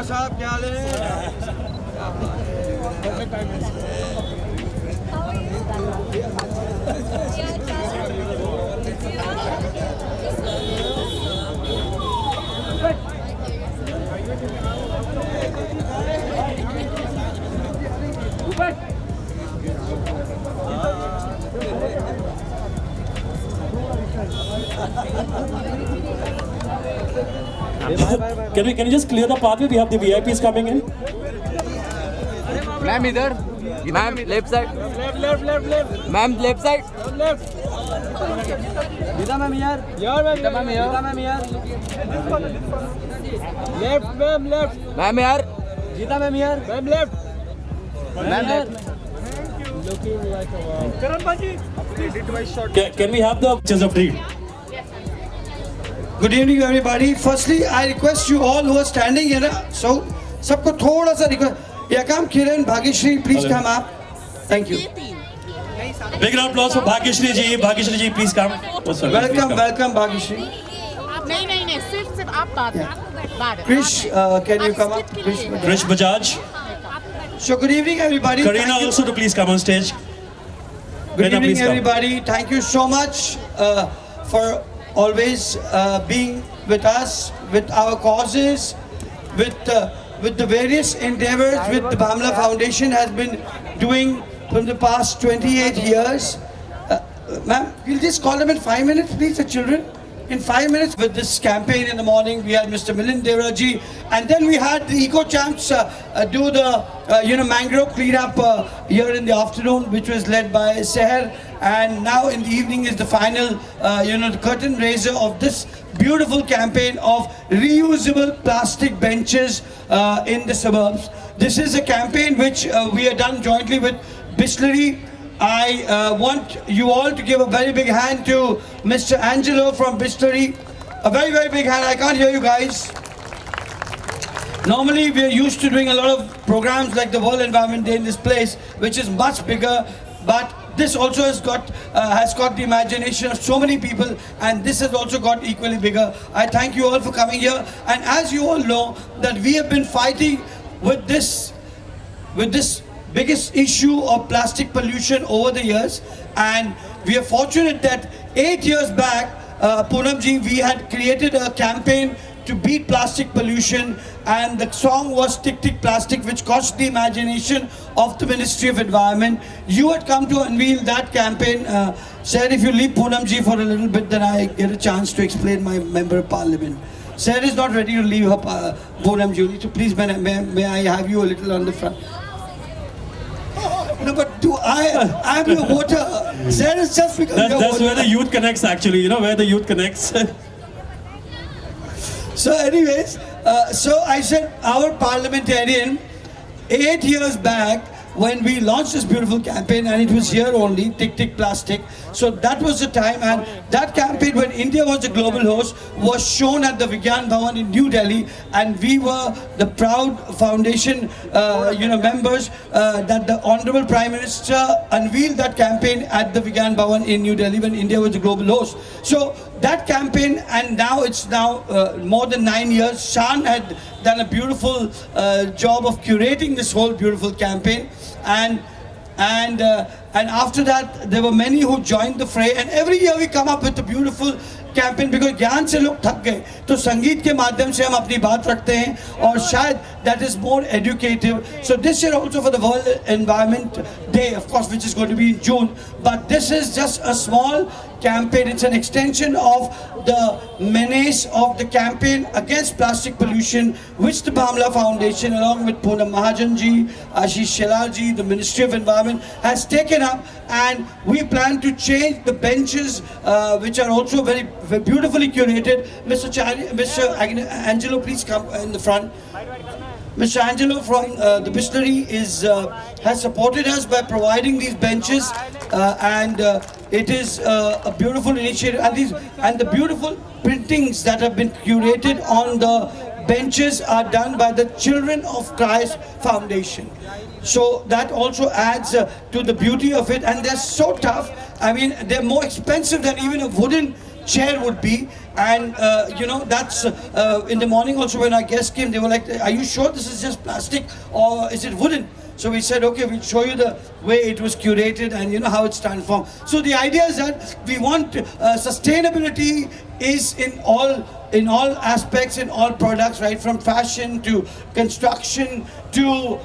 साहब क्या हाल है? Can you just clear the pathway? We have the VIPs coming in. Ma'am इधर, ma'am left side, ma'am left side, Geeta ma'am यार Geeta ma'am यार, Geeta ma'am यार left ma'am left ma'am यार, Geeta ma'am यार ma'am left ma'am left. Karan भाजी edit my shot. Can we have the pictures of dream? Good evening, everybody. Firstly, I request you all who are standing here. So, सबको थोड़ा सा request. Yeah, come, Karan, Bhagyashree, please come up. Thank you. Big round of applause for Bhagyashree ji. Bhagyashree ji, please come. Oh, sorry, please Welcome, come. welcome, Bhagyashree. नहीं सिर्फ आप बात Krish, can you come up? Krish Bajaj. So, good evening, everybody. Karina Thank you. also to please come on stage. Good Karina, evening, please come. everybody. Thank you so much for always being with us, with our causes, with the various endeavors with the Bhamla Foundation has been doing from the past 28 years. Ma'am, we'll just call them in 5 minutes, please, the children. In 5 minutes with this campaign in the morning, we had Mr. Milind Devraji, and then we had the Eco Champs do the mangrove cleanup here in the afternoon, which was led by Seher, and now in the evening is the final, the curtain raiser of this beautiful campaign of reusable plastic benches in the suburbs. This is a campaign which we have done jointly with Bhagyashree. I want you all to give a very big hand to Mr. Angelo from Bhagyashree. A very, very big hand. I can't hear you guys. Normally, we are used to doing a lot of programs like the World Environment Day in this place, which is much bigger. But this also has got the imagination of so many people, and this has also got equally bigger. I thank you all for coming here. And as you all know, that we have been fighting with this biggest issue of plastic pollution over the years, and we are fortunate that 8 years back, Poonam ji, we had created a campaign to beat plastic pollution, and the song was Tick Tick Plastic, which caught the imagination of the Ministry of Environment. You had come to unveil that campaign. Sir, if you leave Poonam ji for a little bit, then I get a chance to explain my Member of Parliament. Sarah is not ready to leave her Poonam ji, so please may I have you a little on the front. No, but I'm your voter. Sarah is just because you're That's where the youth connects actually, where the youth connects. So anyways, so I said our parliamentarian 8 years back when we launched this beautiful campaign, and it was here only, Tick Tick Plastic. So that was the time, and that campaign, when India was the global host, was shown at the Vigyan Bhavan in New Delhi, and we were the proud foundation members that the Honorable Prime Minister unveiled that campaign at the Vigyan Bhavan in New Delhi when India was the global host. So that campaign, and now it's more than 9 years. Shaan had done a beautiful job of curating this whole beautiful campaign, and after that there were many who joined the fray, and every year we come up with a beautiful campaign because ज्ञान से लोग थक गए तो संगीत के माध्यम से हम अपनी बात रखते हैं और शायद that is more educative. So this year also for the World Environment Day, of course, which is going to be in June, but this is just a small campaign. It's an extension of the menace of the campaign against plastic pollution, which the Bhamla Foundation, along with Poonam Mahajan ji, Ashish Shelar ji, the Ministry of Environment, has taken up, and we plan to change the benches, which are also very, very beautifully curated. Mr. Angelo, please come in the front. Mr. Angelo from the Bhagyashree has supported us by providing these benches, and it is a beautiful initiative. And the beautiful printings that have been curated on the benches are done by the Children of Christ Foundation. So that also adds to the beauty of it, and they're so tough. I mean, they're more expensive than even a wooden chair would be. And that's in the morning also when our guests came, they were like, are you sure this is just plastic or is it wooden? So we said, okay, we'll show you the way it was curated and how it's transformed. So the idea is that we want sustainability is in all aspects, in all products, right from fashion to construction to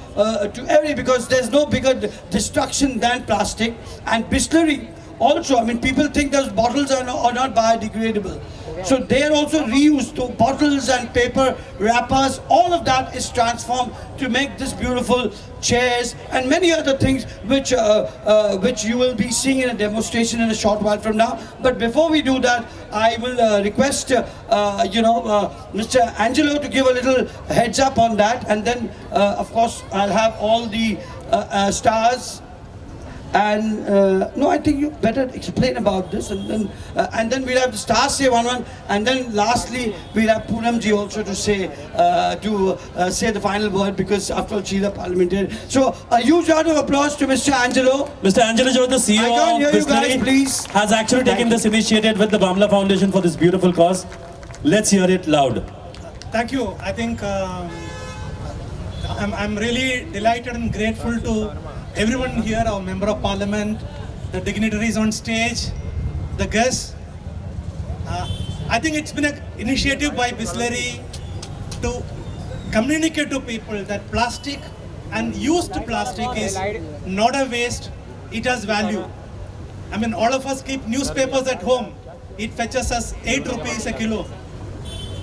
every, because there's no bigger destruction than plastic. And Bisleri also, I mean, people think those bottles are not biodegradable. So they are also reused. So bottles and paper wrappers, all of that is transformed to make this beautiful chairs and many other things which you will be seeing in a demonstration in a short while from now. But before we do that, I will request Mr. Angelo to give a little heads up on that, and then of course I'll have all the stars. And no, I think you better explain about this, and then we'll have the stars say one, and then lastly we'll have Poonam ji also to say the final word, because after all she's a parliamentarian. So a huge round of applause to Mr. Angelo. Mr. Angelo Jo, the CEO I can't hear of you guys, Bisleri, please. has actually taken this initiative with the Bamla Foundation for this beautiful cause. Let's hear it loud. Thank you. I think I'm really delighted and grateful to everyone here, our Member of Parliament, the dignitaries on stage, the guests. I think it's been an initiative by Bisleri to communicate to people that plastic and used plastic is not a waste, it has value. I mean, all of us keep newspapers at home. It fetches us 8 rupees a kilo.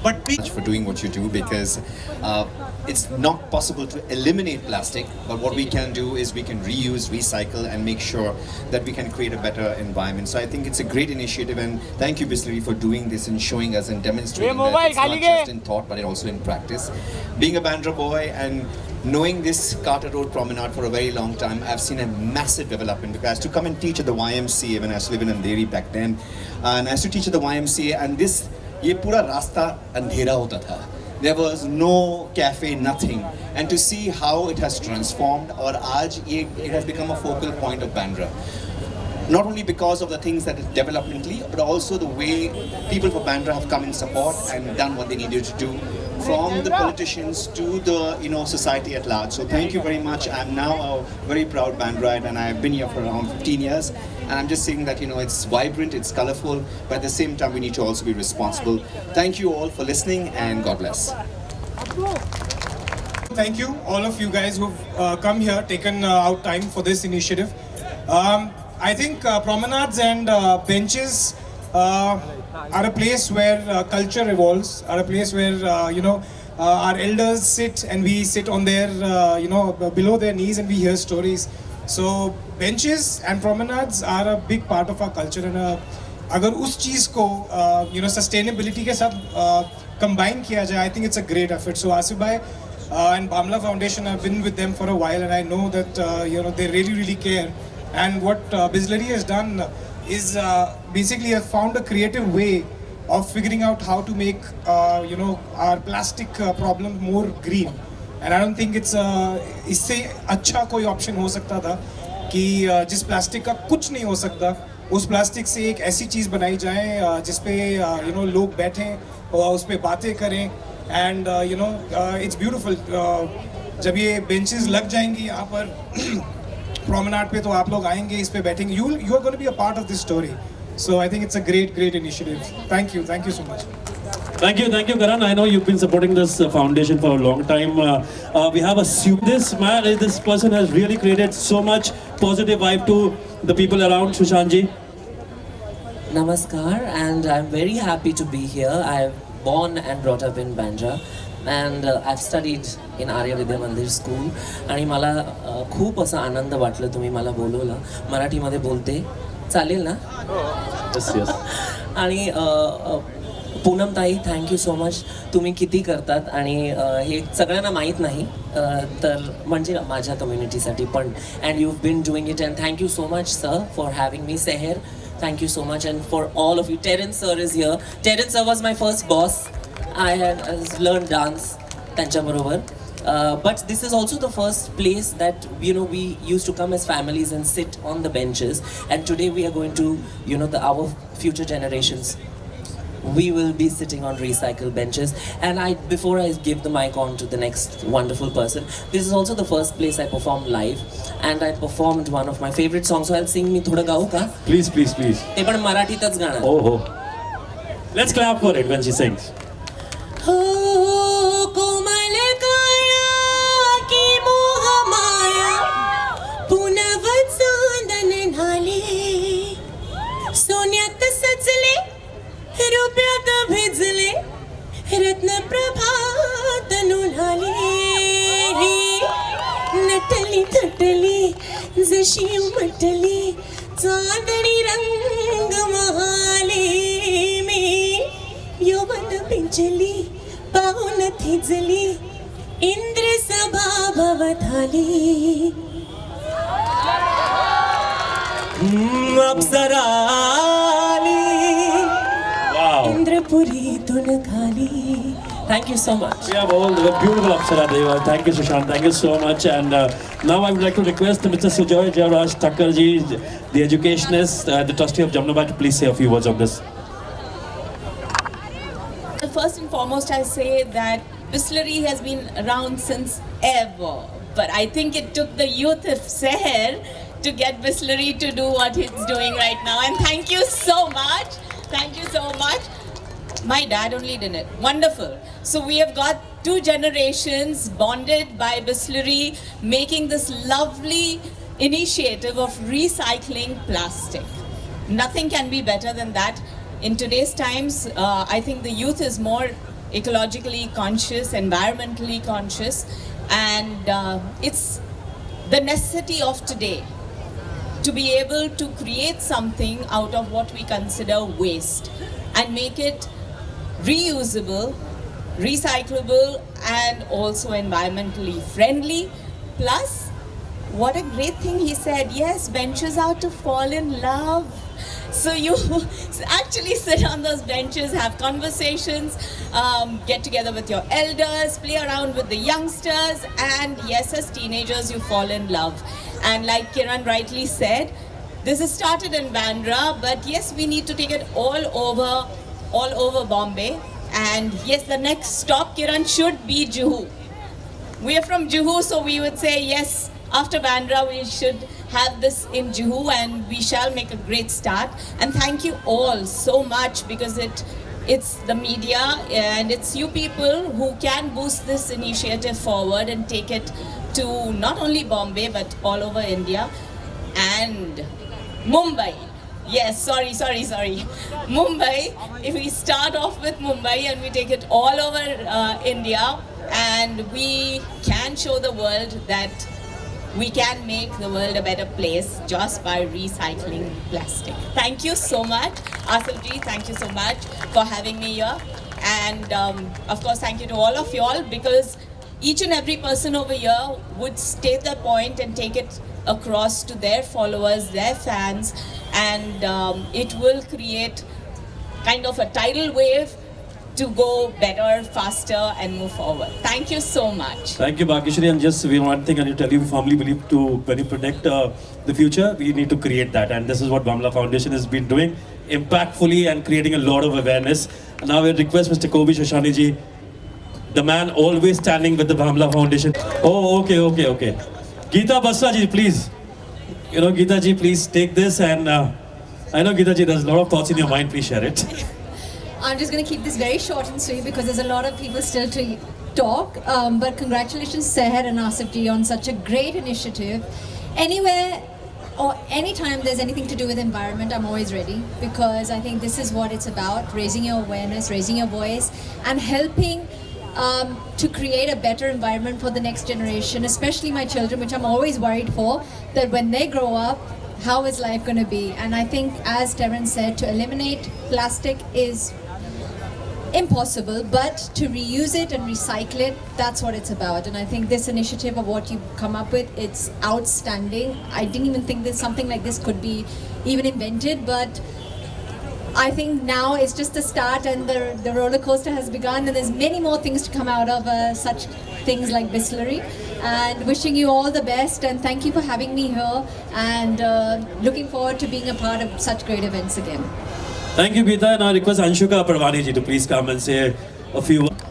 But For doing what you do, because it's not possible to eliminate plastic, but what we can do is we can reuse, recycle, and make sure that we can create a better environment. So I think it's a great initiative, and thank you, Bisleri, for doing this and showing us and demonstrating that it's not just in thought but also in practice. Being a Bandra boy and knowing this Carter Road Promenade for a very long time, I've seen a massive development, because I used to come and teach at the YMCA when I was living in Andheri back then, and I used to teach at the YMCA, and ये पूरा रास्ता अंधेरा होता था. There was no cafe, nothing. And to see how it has transformed, और आज it has become a focal point of Bandra. Not only because of the things that is developmentally, but also the way people for Bandra have come in support and done what they needed to do, from the politicians to the society at large. So thank you very much. I'm now a very proud Bandraite, and I've been here for around 15 years. And I'm just saying that it's vibrant, it's colorful, but at the same time we need to also be responsible. Thank you all for listening, and God bless. Thank you, all of you guys who've come here, taken out time for this initiative. I think promenades and benches are a place where culture evolves, are a place where our elders sit, and we sit on their below their knees, and we hear stories. So benches and promenades are a big part of our culture, and अगर उस चीज़ को sustainability के साथ combine किया जाए, I think it's a great effort. So Asif bhai and Bamla Foundation, I've been with them for a while, and I know that they really care. And what Bisleri has done is basically have found a creative way of figuring out how to make our plastic problem more green. And I don't think it's इससे अच्छा कोई option हो सकता था कि जिस plastic का कुछ नहीं हो सकता, उस plastic से एक ऐसी चीज़ बनाई जाए जिसपे लोग बैठें और उस पे बातें करें. And it's beautiful. जब ये benches लग जाएंगी यहाँ पर promenade पे, तो आप लोग आएंगे, इस पे बैठेंगे. You are going to be a part of this story. So I think it's a great initiative. Thank you so much. Thank you, Karan. I know you've been supporting this foundation for a long time. We have this person has really created so much positive vibe to the people around. Shaan ji. Namaskar, and I'm very happy to be here. I'm born and brought up in Bandra, and I've studied in Arya Vidya Mandir school. आणि मला खूप असा आनंद वाटला तुम्ही मला बोलवलं. मराठीमध्ये बोलते चालेल ना? Yes. आणि पूनम ताई, थँक्यू सो मच. तुम्ही किती करतात आणि हे सगळ्यांना माहीत नाही, तर म्हणजे माझ्या कम्युनिटीसाठी पण. And you been doing it, and thank you so much sir for having me. Sehar, thank you so much, and for all of you. Terence sir is here. Terence sir was my first boss. I had learned dance त्यांच्या बरोबर. But this is also the first place that we used to come as families and sit on the benches. And today we are going to our future generations we will be sitting on recycled benches. And before I give the mic on to the next wonderful person, this is also the first place I performed live, and I performed one of my favorite songs. So I'll sing me thoda gaau ka. Please, please, please. ते पण मराठीतच गाणं. Oh. Let's clap for it when she sings. हो कोमल काया की मोह माया पुनव चांदन ढाले सोन्यात सजले रुपयात भिजले रत्न प्रभात नुढाले नटली थटली जशी उमटली चांदणी रंग महाले मी यौवन पिंजली पाहून थिजली इंद्र सभा भवताली अप्सरा आली Wow. इंद्रपुरीतून खाली. Thank you so much. We have all the beautiful Apsara Deva. Thank you, Sushant. Thank you so much. And now I would like to request Mr. Sujoy Jairaj Thakurji, the educationist, the trustee of Jamnabat, to please say a few words on this. First and foremost, I'll say that Bisleri has been around since ever. But I think it took the youth of Seher to get Bisleri to do what it's doing right now. And thank you so much. Thank you so much. My dad only did it. Wonderful. So we have got 2 generations bonded by Bisleri, making this lovely initiative of recycling plastic. Nothing can be better than that. In today's times, I think the youth is more ecologically conscious, environmentally conscious, and it's the necessity of today to be able to create something out of what we consider waste and make it reusable, recyclable, and also environmentally friendly. Plus, what a great thing he said, yes, benches are to fall in love. So you actually sit on those benches, have conversations, get together with your elders, play around with the youngsters, and yes, as teenagers, you fall in love. And like Kiran rightly said, this has started in Bandra, but yes, we need to take it all over Bombay. And yes, the next stop, Kiran, should be Juhu. We are from Juhu, so we would say yes, after Bandra, we should have this in Juhu, and we shall make a great start. And thank you all so much, because it's the media and it's you people who can boost this initiative forward and take it to not only Bombay but all over India and Mumbai. Yes, sorry. Mumbai, if we start off with Mumbai and we take it all over India, and we can show the world that we can make the world a better place just by recycling plastic. Thank you so much. Asalji, thank you so much for having me here. And of course, thank you to all of y'all, because each and every person over here would state their point and take it across to their followers, their fans, and it will create kind of a tidal wave to go better, faster, and move forward. Thank you so much. Thank you, Bhagyashree. And just one thing I need to tell you, we firmly believe when you protect the future, we need to create that. And this is what Bamla Foundation has been doing, impactfully and creating a lot of awareness. And now we request Mr. Kobi Shoshani ji, the man always standing with the Bamla Foundation. Oh, okay. Geeta Basra ji, please. Geeta ji, please take this. And I know, Geeta ji, there's a lot of thoughts in your mind. Please share it. I'm just going to keep this very short and sweet because there's a lot of people still to talk. But congratulations, Seher and Asif ji, on such a great initiative. Anywhere or anytime there's anything to do with environment, I'm always ready, because I think this is what it's about, raising your awareness, raising your voice, and helping to create a better environment for the next generation, especially my children, which I'm always worried for, that when they grow up, how is life going to be? And I think, as Terence said, to eliminate plastic is impossible, but to reuse it and recycle it, that's what it's about. And I think this initiative of what you come up with, it's outstanding. I didn't even think that something like this could be even invented, but I think now it's just the start, and the roller coaster has begun, and there's many more things to come out of such things like Bisleri. And wishing you all the best, and thank you for having me here, and looking forward to being a part of such great events again. Thank you, Geeta, and I request Anshuka Parwani ji to please come and say a few words.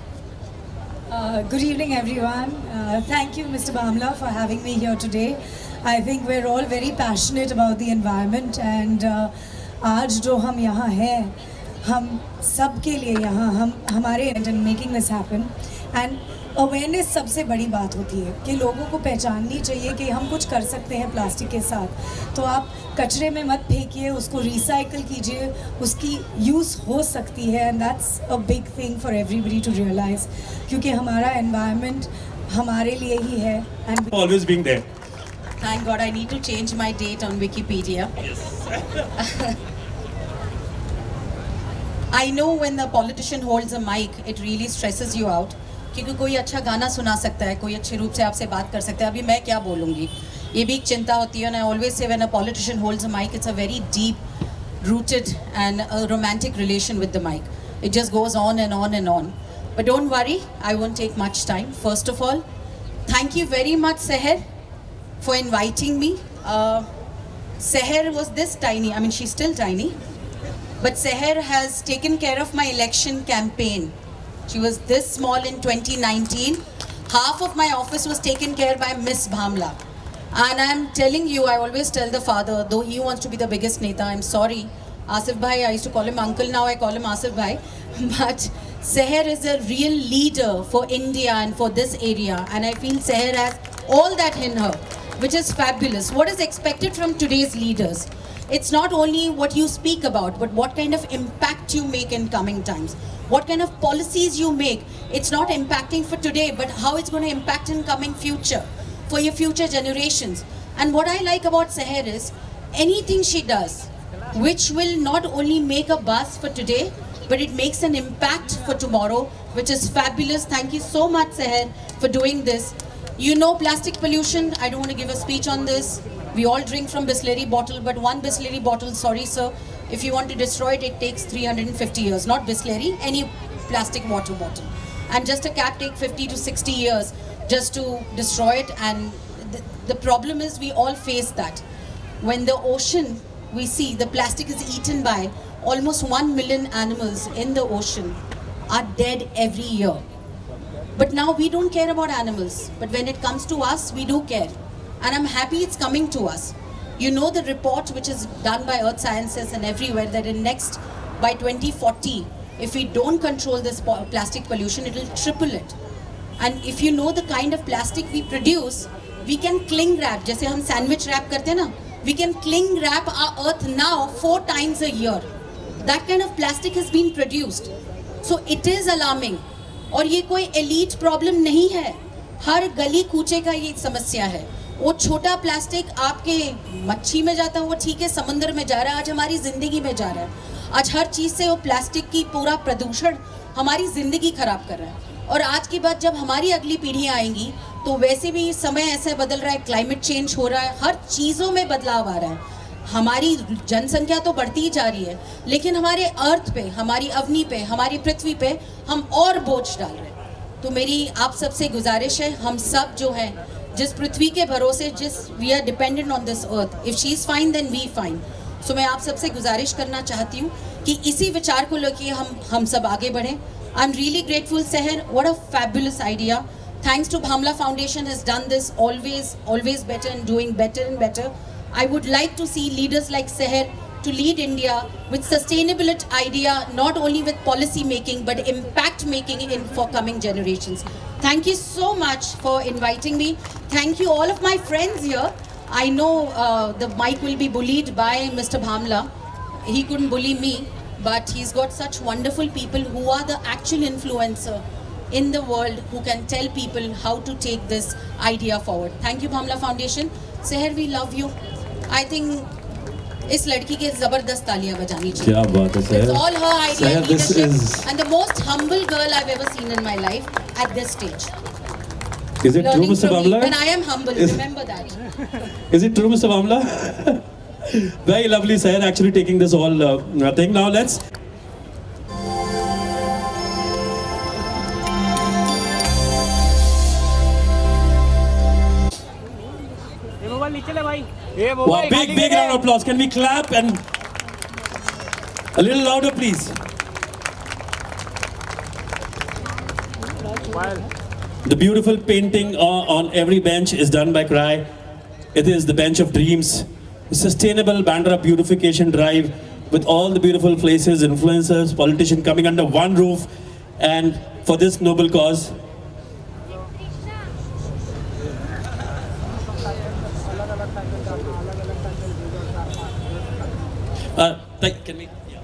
Good evening, everyone. Thank you, Mr. Bhamla, for having me here today. I think we're all very passionate about the environment, and आज जो हम यहाँ हैं, हम सब के लिए यहाँ हम हमारे and making this happen. And awareness सबसे बड़ी बात होती है कि लोगों को पहचाननी चाहिए कि हम कुछ कर सकते हैं प्लास्टिक के साथ. तो आप कचरे में मत फेंकिए, उसको रिसाइकल कीजिए, उसकी यूज़ हो सकती है. And that's a big thing for everybody to realise, क्योंकि हमारा एनवायरनमेंट हमारे लिए ही है. And Always being there. Thank God I need to change my date on Wikipedia. I know when the politician holds a mic, it really stresses you out. क्योंकि कोई अच्छा गाना सुना सकता है, कोई अच्छे रूप से आपसे बात कर सकता है. अभी मैं क्या बोलूँगी, ये भी एक चिंता होती है. And I always say when a politician holds a mic, it's a very deep-rooted and a romantic relation with the mic. It just goes on and on and on. But don't worry, I won't take much time. First of all, thank you very much, Seher, for inviting me. Seher was this tiny. I mean, she's still tiny. But Seher has taken care of my election campaign. She was this small in 2019. Half of my office was taken care by Miss Bhamla. And I'm telling you, I always tell the father, though he wants to be the biggest neta, I'm sorry. Asif Bhai, I used to call him uncle, now I call him Asif Bhai. But Seher is a real leader for India and for this area. And I feel Seher has all that in her, which is fabulous. What is expected from today's leaders? It's not only what you speak about, but what kind of impact you make in coming times. What kind of policies you make. It's not impacting for today, but how it's going to impact in coming future, for your future generations. And what I like about Seher is, anything she does, which will not only make a buzz for today, but it makes an impact for tomorrow, which is fabulous. Thank you so much, Seher, for doing this. You know plastic pollution, I don't want to give a speech on this. We all drink from Bisleri bottle, but one Bisleri bottle, sorry sir, if you want to destroy it, it takes 350 years. Not Bisleri, any plastic water bottle. And just a cap take 50 to 60 years just to destroy it. And the problem is we all face that. When the ocean, we see the plastic is eaten by almost 1 million animals in the ocean are dead every year. But now we don't care about animals. But when it comes to us, we do care. And I'm happy it's coming to us. You know the report which is done by Earth Sciences and everywhere that in next, by 2040, if we don't control this plastic pollution, it will triple it. And if you know the kind of plastic we produce, we can cling wrap. जैसे हम sandwich wrap करते हैं ना, we can cling wrap our earth now 4 times a year. That kind of plastic has been produced. So it is alarming. और ये कोई elite problem नहीं है. हर गली कूचे का ये समस्या है. वो छोटा प्लास्टिक आपके मच्छी में जाता है, वो ठीक है, समंदर में जा रहा है, आज हमारी ज़िंदगी में जा रहा है. आज हर चीज़ से वो प्लास्टिक की पूरा प्रदूषण हमारी ज़िंदगी ख़राब कर रहा है. और आज की बात जब हमारी अगली पीढ़ियाँ आएंगी तो वैसे भी समय ऐसे बदल रहा है, क्लाइमेट चेंज हो रहा है, हर चीज़ों में बदलाव आ रहा है. हमारी जनसंख्या तो बढ़ती ही जा रही है, लेकिन हमारे अर्थ पे, हमारी अवनी पे, हमारी पृथ्वी पे हम और बोझ डाल रहे हैं. तो मेरी आप सबसे गुजारिश है, हम सब जो हैं जिस पृथ्वी के भरोसे, जिस we are dependent on this earth, if she is fine then we fine. So मैं आप सबसे गुजारिश करना चाहती हूँ कि इसी विचार को लेके हम सब आगे बढ़ें. I am really grateful Seher, what a fabulous idea. Thanks to Bhamla Foundation has done this always better and doing better and better. I would like to see leaders like Seher to lead India with sustainability idea, not only with policy making, but impact making for coming generations. Thank you so much for inviting me. Thank you all of my friends here. I know the mic will be bullied by Mr. Bhamla. He couldn't bully me, but he's got such wonderful people who are the actual influencer in the world who can tell people how to take this idea forward. Thank you, Bhamla Foundation. Seher, we love you. I think इस लड़की के जबरदस्त तालियां बजानी चाहिए. क्या बात है Seher. It's all her idea, Seher, this leadership, is... and the most humble girl I've ever seen in my life at this stage. Is it true, Learning Mr. from me. Bhamla? And I am humble, remember that. Is it true, Mr. Bhamla? Very lovely, Seher, actually taking this whole thing. Now let's... Wow, big round of applause. Can we clap? And A little louder, please. The beautiful painting on every bench is done by CRY. It is the bench of dreams. A sustainable Bandra beautification drive with all the beautiful places, influencers, politicians coming under one roof and for this noble cause. Can we? Yeah.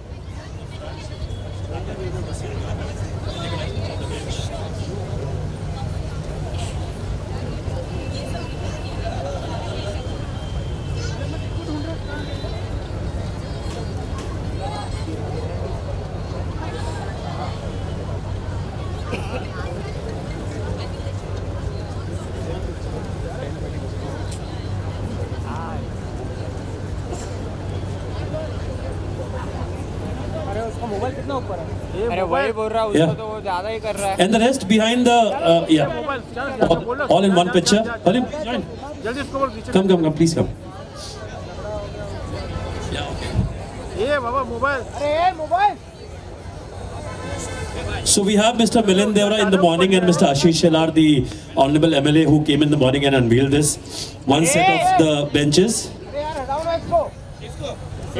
Mobile कितना ऊपर है? अरे वही बोल रहा हूँ उसको तो वो ज़्यादा ही कर रहा है. And the rest behind the yeah, all in one picture. Halim, join. Come, please come. Yeah, okay. ये बाबा मोबाइल. अरे mobile. So we have Mr. Milind Devra in the morning and Mr. Ashish Shelar, the Honorable MLA who came in the morning and unveiled this one set of the benches.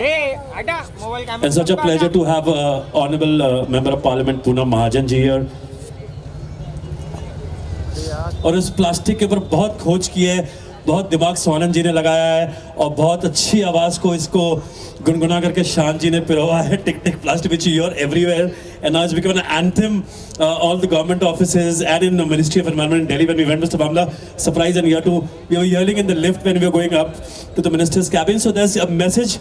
And such a pleasure to have Honorable Member of Parliament Poonam Mahajan ji here. और इस plastic के ऊपर बहुत खोज की है, बहुत दिमाग सोनन जी ने लगाया है और बहुत अच्छी आवाज़ को इसको गुनगुना करके शान जी ने पिरोवा है. टिक टिक plastic which you hear everywhere and now it's become an anthem all the government offices and in the Ministry of Environment in Delhi. When we went, Mr. Bamla, surprise, and we were yelling in the lift when we were going up to the minister's cabin. So there's a message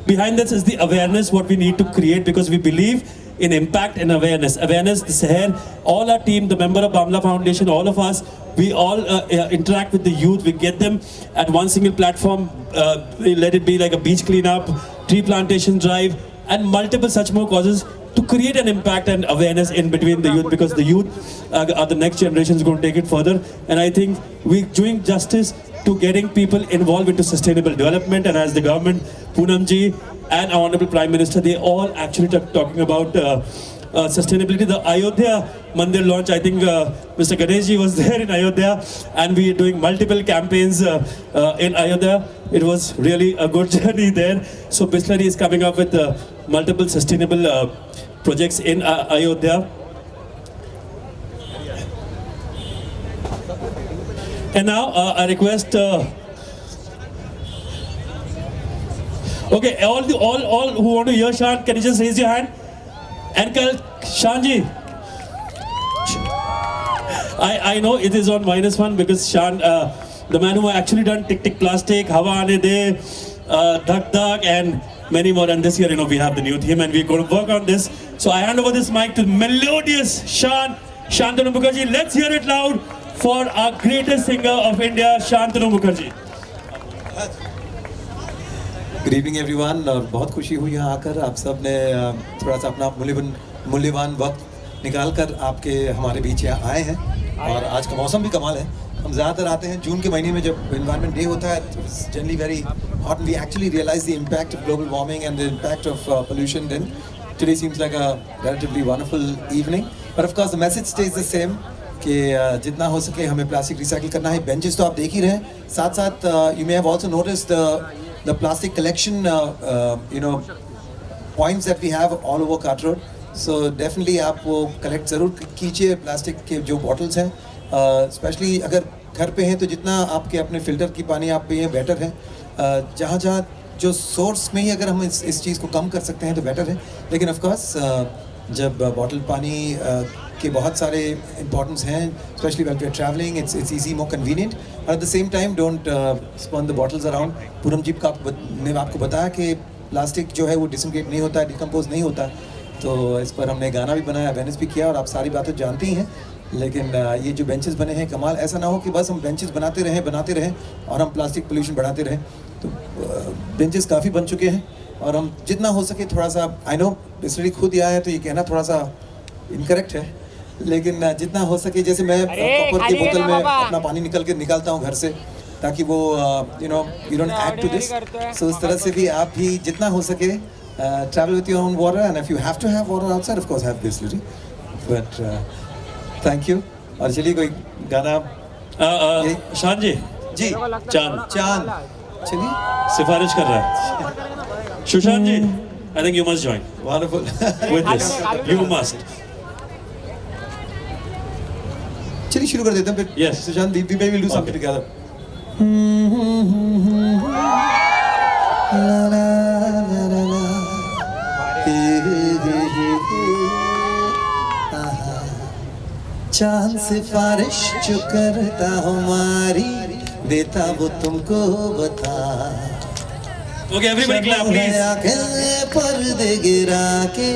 behind this is the awareness what we need to create because we believe in impact and awareness. Awareness, the Seher, all our team, the member of Bamla Foundation, all of us, we all interact with the youth. We get them at one single platform. Let it be like a beach cleanup, tree plantation drive, and multiple such more causes to create an impact and awareness in between the youth because the youth are the next generation is going to take it further. And I think we're doing justice to getting people involved into sustainable development. And as the government, Poonam ji and our Honorable Prime Minister, they all actually talking about sustainability. The Ayodhya Mandir launch, I think Mr. Ganesh ji was there in Ayodhya and we are doing multiple campaigns in Ayodhya. It was really a good journey there. So Bisleri is coming up with multiple sustainable projects in Ayodhya. And now I request okay, all who want to hear Shaan, can you just raise your hand? And Shaan ji, I know it is on -1 because Shaan, the man who actually done Tick Tick Plastic, Hawa Aane De, Dhak Dhak, and many more. And this year, we have the new theme, and we're going to work on this. So I hand over this mic to melodious Shantanu Mukherjee. Let's hear it loud for our greatest singer of India, Shantanu Mukherjee. Good evening everyone. और बहुत खुशी हुई यहाँ आकर. आप सब ने थोड़ा सा अपना मूल्यवान वक्त निकाल कर आपके हमारे बीच यहाँ आए हैं. और आज का मौसम भी कमाल है. हम ज़्यादातर आते हैं जून के महीने में जब एनवायरनमेंट डे होता है. Generally very hot and we actually realise the impact of global warming and the impact of pollution. Then today seems like a relatively wonderful evening. But of course the message stays the same कि जितना हो सके हमें plastic recycle करना है. Benches तो आप देख ही रहे हैं. साथ साथ you may have also noticed the plastic collection points that we have all over Cart Road. So definitely आप वो collect ज़रूर कीजिए प्लास्टिक के जो bottles हैं. Especially अगर घर पे हैं तो जितना आपके अपने फिल्टर की पानी आप पिए बेटर है. जहाँ जो सोर्स में ही अगर हम इस चीज़ को कम कर सकते हैं तो बेटर है. लेकिन ऑफ कोर्स जब बॉटल पानी के बहुत सारे इंपॉर्टेंस हैं, especially when we are travelling, it's easy, more convenient. और at the same time don't spawn the bottles around. Poonam ji ने आपको बताया कि प्लास्टिक जो है वो डिसइंटीग्रेट नहीं होता, डिकम्पोज नहीं होता. तो इस पर हमने गाना भी बनाया, अवेयरनेस भी किया और आप सारी बातें जानती ही हैं. लेकिन ये जो बेंचेस बने हैं कमाल. ऐसा ना हो कि बस हम बेंचेस बनाते रहें और हम प्लास्टिक पोल्यूशन बढ़ाते रहें. तो बेंचेस काफ़ी बन चुके हैं और हम जितना हो सके थोड़ा सा, आई नो बिस्लरी खुद आया है तो ये कहना थोड़ा सा इनकरेक्ट है, लेकिन जितना हो सके, जैसे मैं कॉपर की बोतल में अपना पानी निकालता हूँ घर से ताकि वो you don't add to this. So उस तरह से भी आप भी जितना हो सके travel with your own water, and if you have to have water outside, of course have Bisleri. But thank you. और चलिए कोई गाना शान जी जी चांद चलिए सिफारिश कर रहा है सुशांत जी I think you must join wonderful with this. You must. चलिए शुरू कर देते हैं फिर Yes. Sushant we maybe will do something together. La la la la la. चांद सिफारिश जो करता हमारी देता वो तुमको बता. Okay, everybody clap, please. पर्दे गिरा के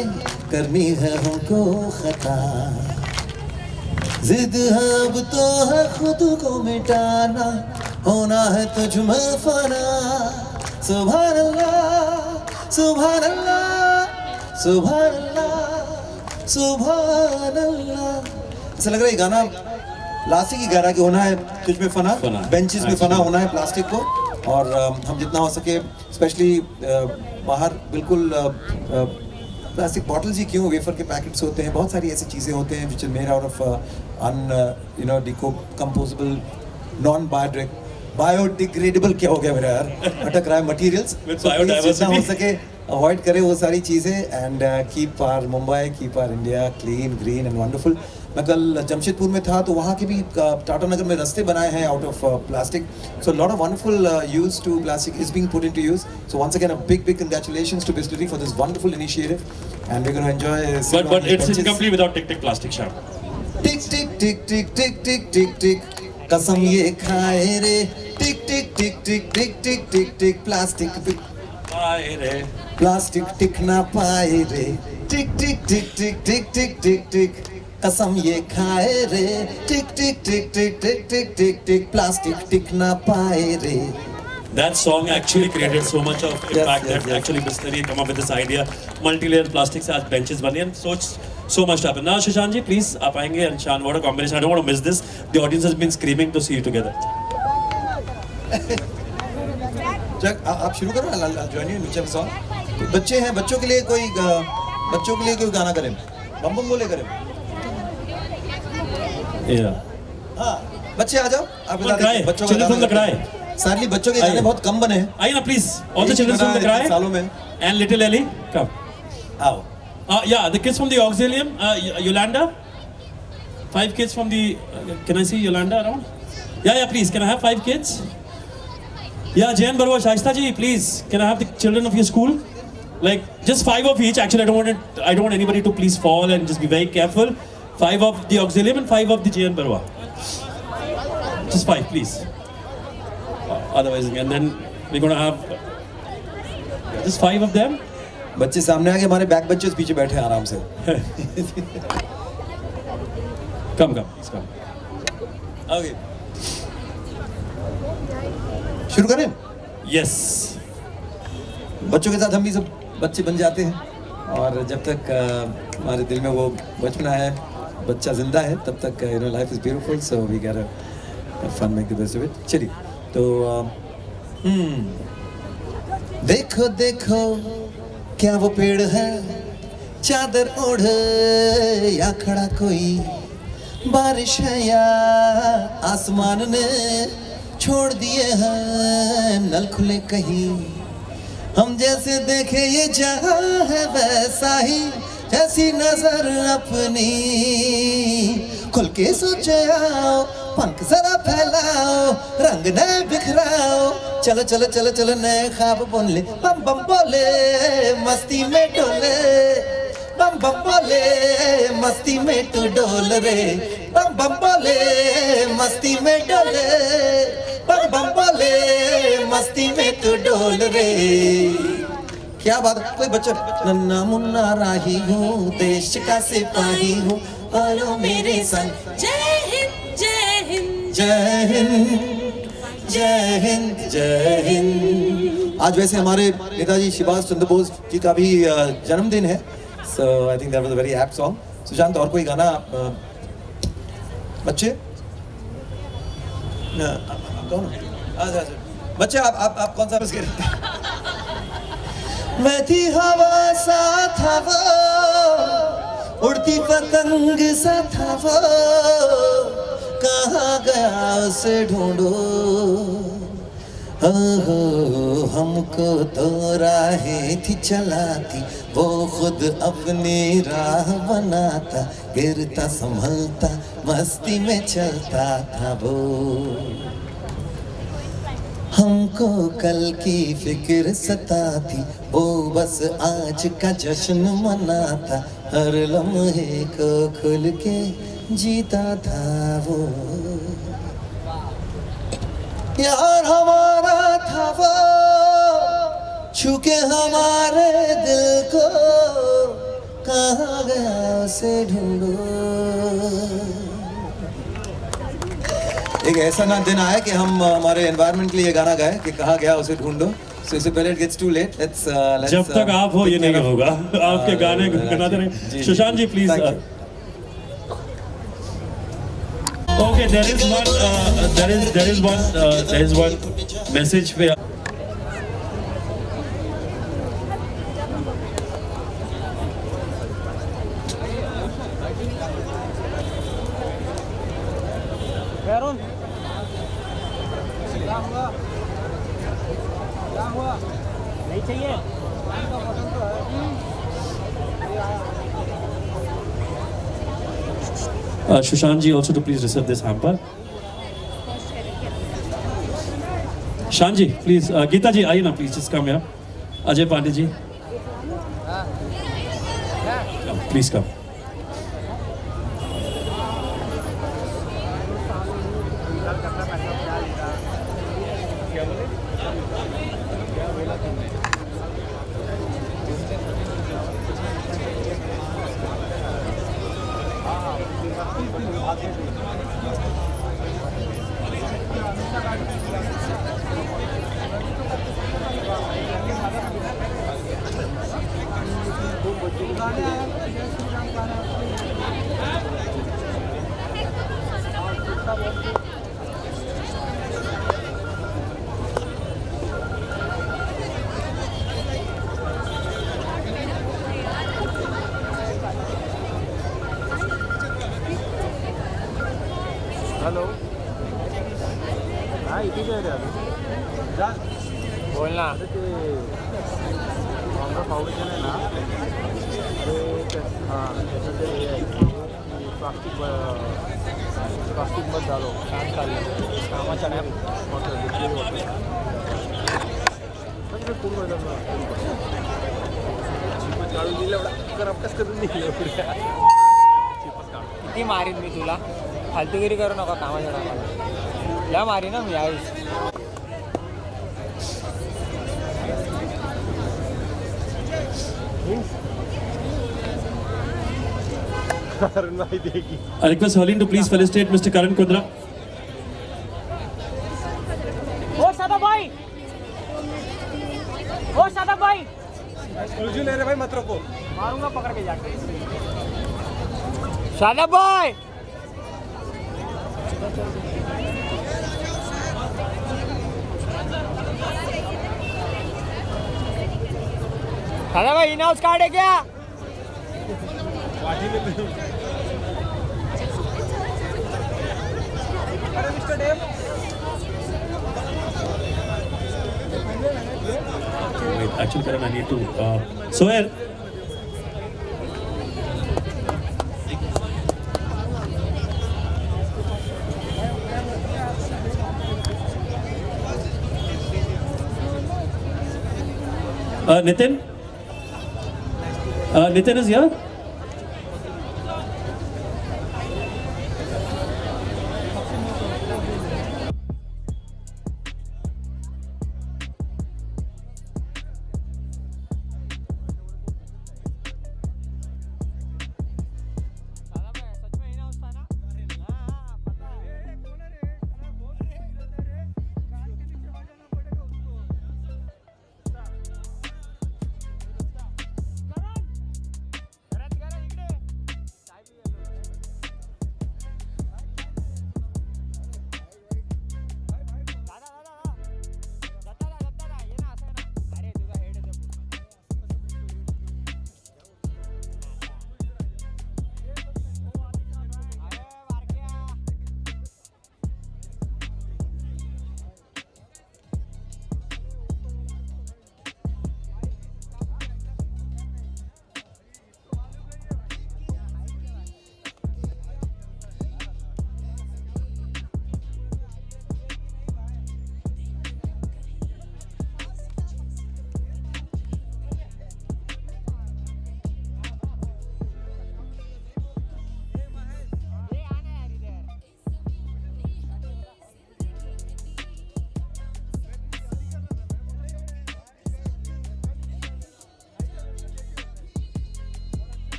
करनी है हमको खता. जिद है अब तो है खुद को मिटाना, होना है तुझ में फना. सुभान अल्लाह सुभान अल्लाह सुभान अल्लाह सुभान अल्लाह. ऐसा लग रहा है ये गाना लास्ट ही गा रहा है कि होना है तुझ में फना, बेंचेस में फना होना है प्लास्टिक को. और हम जितना हो सके स्पेशली बाहर बिल्कुल प्लास्टिक बॉटल्स ही क्यों, वेफर के पैकेट्स होते हैं, बहुत सारी ऐसी चीज़ें होते हैं which is made out of decomposable non biodegradable क्या हो गया मेरा यार अटक रहा है मटीरियल्स. जितना हो सके अवॉइड करें वो सारी चीज़ें and keep our Mumbai keep our India clean green and wonderful. मैं कल जमशेदपुर में था तो वहाँ के भी टाटा नगर में रास्ते बनाए हैं out of plastic. So lot of wonderful use to plastic is being put into use. So once again a big congratulations to Bisleri for this wonderful initiative and we're going to enjoy. But it's incomplete without tick tick plastic Shaan. टिक टिक टिक टिक टिक टिक टिक टिक कसम ये खाए रे. टिक टिक टिक टिक टिक टिक टिक टिक plastic पाए रे plastic टिक ना पाए रे. टिक टिक टिक टिक टिक टिक टिक टिक कसम ये खाए रे. टिक टिक टिक टिक टिक टिक टिक टिक प्लास्टिक टिक ना पाए रे. That song actually created so much of impact that actually Bisleri come up with this idea. Multi-layered plastic से आज benches बने and so much happened. Now Sushant ji, please आप आएंगे and Shaan, what a combination. I don't want to miss this. The audience has been screaming to see you together. आप शुरू करो. I'll join you in whichever song. बच्चे हैं, बच्चों के लिए कोई गाना करें. बम बम बोले करें. Yeah. हाँ बच्चे आ जाओ. आप बच्चों Children from the cry. sadly बच्चों के गाने बहुत कम बने हैं. आइए ना please. All the children from the cry. सालों में. And little Ellie, come. आओ. Yeah, the kids from the auxilium. Yolanda. 5 kids from the. Can I see Yolanda around? Yeah, please. Can I have 5 kids? Yeah, Jayan Barwa, Shaista ji, please. Can I have the children of your school? Like just 5 of each. Actually, I don't want anybody to please fall and just be very careful. 5 of the auxilium and 5 of the Jayan Barwa. Just 5, please. Otherwise, and then we're gonna have just 5 of them. बच्चे सामने आके हमारे back बच्चे पीछे बैठे हैं आराम से. Come, please come. Okay. शुरू करें? Yes. बच्चों के साथ हम भी सब बच्चे बन जाते हैं और जब तक हमारे दिल में वो बचपना है, बच्चा जिंदा है, तब तक life is beautiful. So we got a fun make the best of it. चलिए तो देखो देखो क्या वो पेड़ है चादर ओढ़ या खड़ा कोई. बारिश है या आसमान ने छोड़ दिए हैं नल खुले कहीं. हम जैसे देखे ये जहां है वैसा ही जैसी नजर अपनी. खुल के सोचे आओ पंख जरा फैलाओ रंग नए बिखराओ. चलो चलो चलो चलो नए ख्वाब बुन ले. बम बम बोले मस्ती में डोले. बम बम बोले मस्ती में तू डोल रे. बम बम बोले मस्ती में डोले. बम बम बोले मस्ती में तू डोल रे. क्या बात. कोई बच्चा. नन्ना मुन्ना राही हूँ देश का सिपाही हूँ बोलो मेरे संग. जय हिंद जय हिंद जय हिंद जय हिंद जय हिंद. आज वैसे हमारे नेताजी सुभाष चंद्र बोस जी का भी जन्मदिन है. So I think that was a very apt song. Sushant और कोई गाना बच्चे कौन बच्चे आप कौन सा बस बहती हवा सा था वो, उड़ती पतंग सा था वो, कहाँ गया उसे ढूंढो। हो हमको तो राहें थी चलाती, वो खुद अपनी राह बनाता, गिरता संभलता मस्ती में चलता था वो। हमको कल की फिक्र सताती, वो बस आज का जश्न मनाता, हर लम्हे को खुल के जीता था वो। यार हमारा था वो, छूके हमारे दिल को, कहाँ गया उसे ढूंढो। एक ऐसा ना दिन आया कि हम हमारे एनवायरनमेंट के लिए ये गाना गाए कि कहाँ गया उसे ढूंढो। So इससे पहले it gets too late. Let's जब तक आप हो ये नहीं होगा, आपके गाने गुनगुनाते रहे। सुशांत जी please. Okay, there is one message where Karan, क्या हुआ? नहीं चाहिए? Sushant ji also to please receive this hamper. Shaan ji, please. Geeta ji, आइए ना please, just come here. Ajay Pandey ji, please come. Hello, हाँ इथे काय रे अभी? जा बोल ना. काँग्रा फाउंडेशन आहे ना, ते हां त्याचं ते प्लास्टिक बंद झालो, काम चाललं कामाच्या नाही मोठं डिस्प्ले होतं सगळे पूर्ण व्हायला चिपच काढून दिलं एवढा खराब कसं करून दिलं चिपच काढून किती मारीन मी तुला. फालतूगिरी करू नका कामाच्या टाकाला. या मारी ना मी यावेळेस. I request Harleen to please felicitate Mr. Karan Kundrra. ओ सादा भाई, ओ सादा भाई, उलझू ले रे भाई, मत रोको, मारूंगा पकड़ के जाके. सादा भाई, सादा भाई इन हाउस कार्ड है क्या? Wait, actually, Karan, I need to. Sohail. Nitin? Nitin is here?